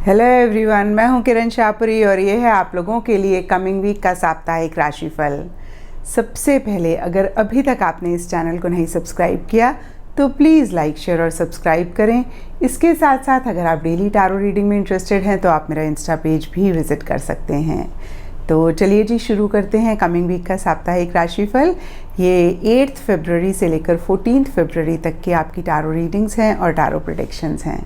Hello everyone, मैं हूं किरण शाहपुरी और ये है आप लोगों के लिए कमिंग वीक का साप्ताहिक राशिफल। सबसे पहले अगर अभी तक आपने इस चैनल को नहीं सब्सक्राइब किया तो प्लीज़ लाइक, शेयर और सब्सक्राइब करें। इसके साथ साथ अगर आप डेली टारो रीडिंग में इंटरेस्टेड हैं तो आप मेरा इंस्टा पेज भी विज़िट कर सकते हैं। तो चलिए जी, शुरू करते हैं कमिंग वीक का साप्ताहिक राशिफल। ये 8 फरवरी से लेकर 14 फरवरी तक की आपकी टारो रीडिंग्स हैं और टारो प्रेडिक्शंस हैं।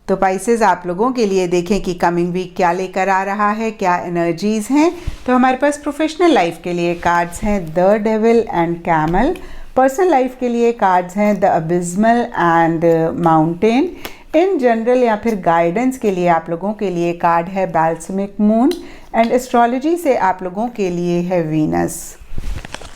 तो पाइसेस, आप लोगों के लिए देखें कि कमिंग वीक क्या लेकर आ रहा है, क्या एनर्जीज़ हैं। तो हमारे पास प्रोफेशनल लाइफ के लिए कार्ड्स हैं the devil and camel. Personal life के लिए कार्ड्स हैं the abysmal and mountain. In general या फिर गाइडेंस के लिए आप लोगों के लिए कार्ड है बैल्समिक मून। एंड एस्ट्रोलॉजी से आप लोगों के लिए है वीनस।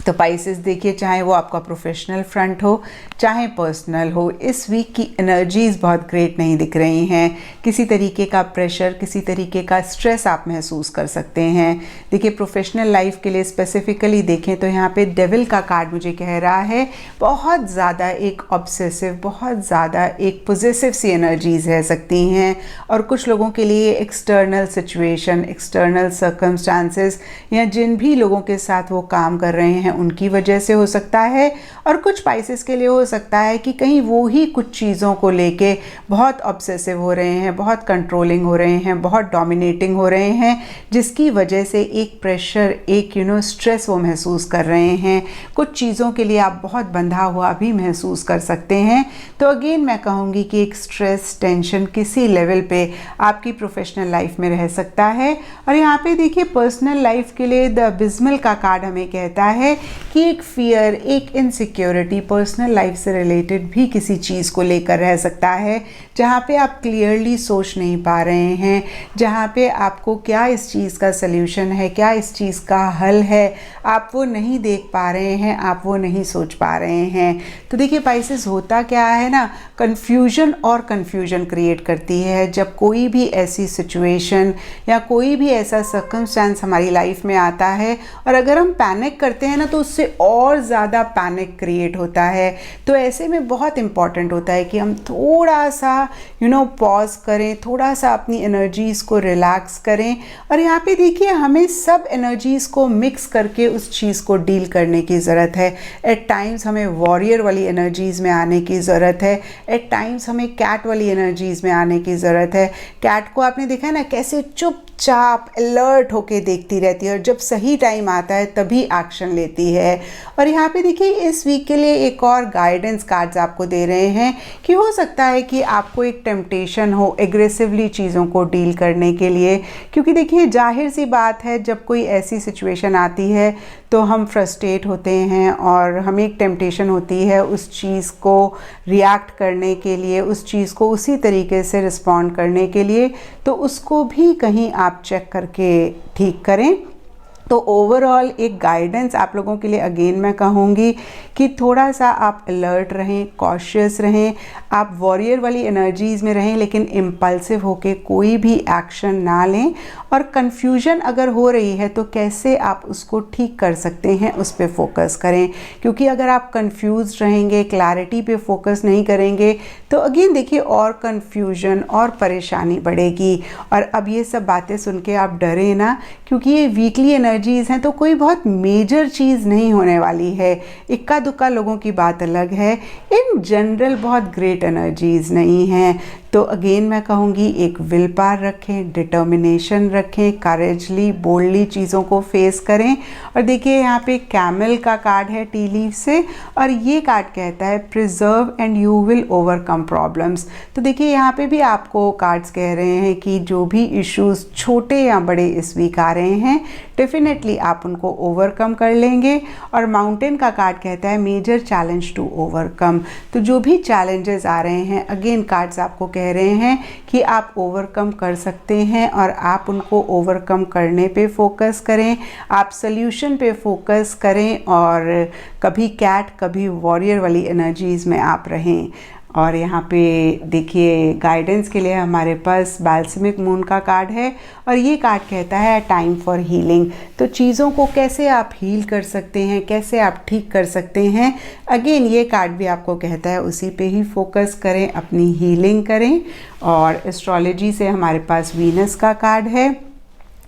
तो पाइसेस देखिए, चाहे वो आपका प्रोफेशनल फ्रंट हो चाहे पर्सनल हो, इस वीक की एनर्जीज़ बहुत ग्रेट नहीं दिख रही हैं। किसी तरीके का प्रेशर, किसी तरीके का स्ट्रेस आप महसूस कर सकते हैं। देखिए, प्रोफेशनल लाइफ के लिए स्पेसिफिकली देखें तो यहाँ पे डेविल का कार्ड मुझे कह रहा है बहुत ज़्यादा एक ऑब्सेसिव, बहुत ज़्यादा एक पॉजिटिव सी एनर्जीज़ रह सकती हैं। और कुछ लोगों के लिए एक्सटर्नल सिचुएशन, एक्सटर्नल सर्कमस्टांसेस या जिन भी लोगों के साथ वो काम कर रहे हैं उनकी वजह से हो सकता है। और कुछ पाइसेस के लिए हो सकता है कि कहीं वो ही कुछ चीज़ों को लेके बहुत ऑब्सेसिव हो रहे हैं, बहुत कंट्रोलिंग हो रहे हैं, बहुत डोमिनेटिंग हो रहे हैं, जिसकी वजह से एक प्रेशर, एक स्ट्रेस वो महसूस कर रहे हैं। कुछ चीज़ों के लिए आप बहुत बंधा हुआ भी महसूस कर सकते हैं। तो अगेन मैं कहूँगी कि एक स्ट्रेस, टेंशन किसी लेवल पे आपकी प्रोफेशनल लाइफ में रह सकता है। और यहाँ पे देखिए, पर्सनल लाइफ के लिए द अबिस्मल का कार्ड हमें कहता है कि एक फियर, एक इनसिक्योरिटी पर्सनल लाइफ से रिलेटेड भी किसी चीज़ को लेकर रह सकता है, जहाँ पे आप क्लियरली सोच नहीं पा रहे हैं, जहाँ पे आपको क्या इस चीज़ का सल्यूशन है, क्या इस चीज़ का हल है, आप वो नहीं देख पा रहे हैं, आप वो नहीं सोच पा रहे हैं। तो देखिए पाइसेस, होता क्या है ना, कन्फ्यूजन और कन्फ्यूजन क्रिएट करती है जब कोई भी ऐसी सिचुएशन या कोई भी ऐसा सर्कमस्टेंस हमारी लाइफ में आता है। और अगर हम पैनिक करते हैं ना तो उससे और ज़्यादा पैनिक क्रिएट होता है। तो ऐसे में बहुत इम्पॉर्टेंट होता है कि हम थोड़ा सा पॉज करें, थोड़ा सा अपनी एनर्जीज़ को रिलैक्स करें। और यहाँ पे देखिए, हमें सब एनर्जीज़ को मिक्स करके उस चीज़ को डील करने की ज़रूरत है। एट टाइम्स हमें वॉरियर वाली एनर्जीज़ में आने की ज़रूरत है, एट टाइम्स हमें कैट वाली एनर्जीज़ में आने की ज़रूरत है। कैट को आपने देखा है ना, कैसे चुपचाप अलर्ट होके देखती रहती है और जब सही टाइम आता है तभी एक्शन लेती है। और यहाँ पे देखिए, इस वीक के लिए एक और गाइडेंस कार्ड्स आपको दे रहे हैं कि हो सकता है कि आपको एक टेम्पटेशन हो एग्रेसिवली चीज़ों को डील करने के लिए। क्योंकि देखिए, जाहिर सी बात है, जब कोई ऐसी सिचुएशन आती है तो हम फ्रस्ट्रेट होते हैं और हमें एक टेम्पटेशन होती है उस चीज़ को रिएक्ट करने के लिए, उस चीज़ को उसी तरीके से रिस्पॉन्ड करने के लिए। तो उसको भी कहीं आप चेक करके ठीक करें। तो ओवरऑल एक गाइडेंस आप लोगों के लिए अगेन मैं कहूँगी कि थोड़ा सा आप अलर्ट रहें, कॉशियस रहें, आप वॉरियर वाली एनर्जीज़ में रहें, लेकिन इम्पल्सिव होके कोई भी एक्शन ना लें। और कन्फ्यूजन अगर हो रही है तो कैसे आप उसको ठीक कर सकते हैं, उस पर फोकस करें। क्योंकि अगर आप कंफ्यूज रहेंगे, क्लैरिटी पे फोकस नहीं करेंगे, तो अगेन देखिए और कन्फ्यूजन और परेशानी बढ़ेगी। और अब ये सब बातें सुन के आप डरे ना, क्योंकि ये वीकली एनर्जीज़ हैं तो कोई बहुत मेजर चीज़ नहीं होने वाली है। इक्का दुक्का लोगों की बात अलग है, इन जनरल बहुत ग्रेट एनर्जीज़ नहीं हैं। तो अगेन मैं कहूँगी, एक विल पावर रखें, डिटर्मिनेशन रखें, करेजली, बोल्डली चीज़ों को फेस करें। और देखिए, यहाँ पे कैमल का कार्ड है टी लीफ से, और ये कार्ड कहता है preserve and you will overcome problems. तो देखिए, यहाँ पे भी आपको कार्ड्स कह रहे हैं कि जो भी इश्यूज़ छोटे या बड़े इस वीक आ रहे हैं, डेफिनेटली आप उनको ओवरकम कर लेंगे। और माउंटेन का कार्ड कहता है मेजर चैलेंज टू ओवरकम। तो जो भी चैलेंजेस आ रहे हैं, अगेन कार्ड्स आपको कह रहे हैं कि आप ओवरकम कर सकते हैं और आप उनको ओवरकम करने पे फोकस करें, आप सल्यूशन पे फोकस करें, और कभी कैट कभी वॉरियर वाली एनर्जीज़ में आप रहें। और यहाँ पे देखिए गाइडेंस के लिए हमारे पास बाल्समिक मून का कार्ड है और ये कार्ड कहता है टाइम फॉर हीलिंग। तो चीज़ों को कैसे आप हील कर सकते हैं, कैसे आप ठीक कर सकते हैं, अगेन ये कार्ड भी आपको कहता है उसी पे ही फोकस करें, अपनी हीलिंग करें। और एस्ट्रोलॉजी से हमारे पास वीनस का कार्ड है।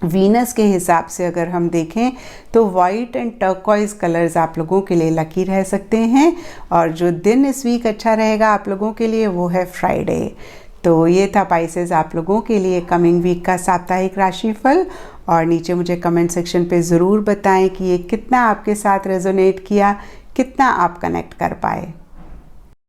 वीनस के हिसाब से अगर हम देखें तो वाइट एंड टर्कोइज कलर्स आप लोगों के लिए लकी रह सकते हैं। और जो दिन इस वीक अच्छा रहेगा आप लोगों के लिए वो है फ्राइडे। तो ये था पाइसेस आप लोगों के लिए कमिंग वीक का साप्ताहिक राशिफल। और नीचे मुझे कमेंट सेक्शन पे ज़रूर बताएं कि ये कितना आपके साथ रेजोनेट किया, कितना आप कनेक्ट कर पाए।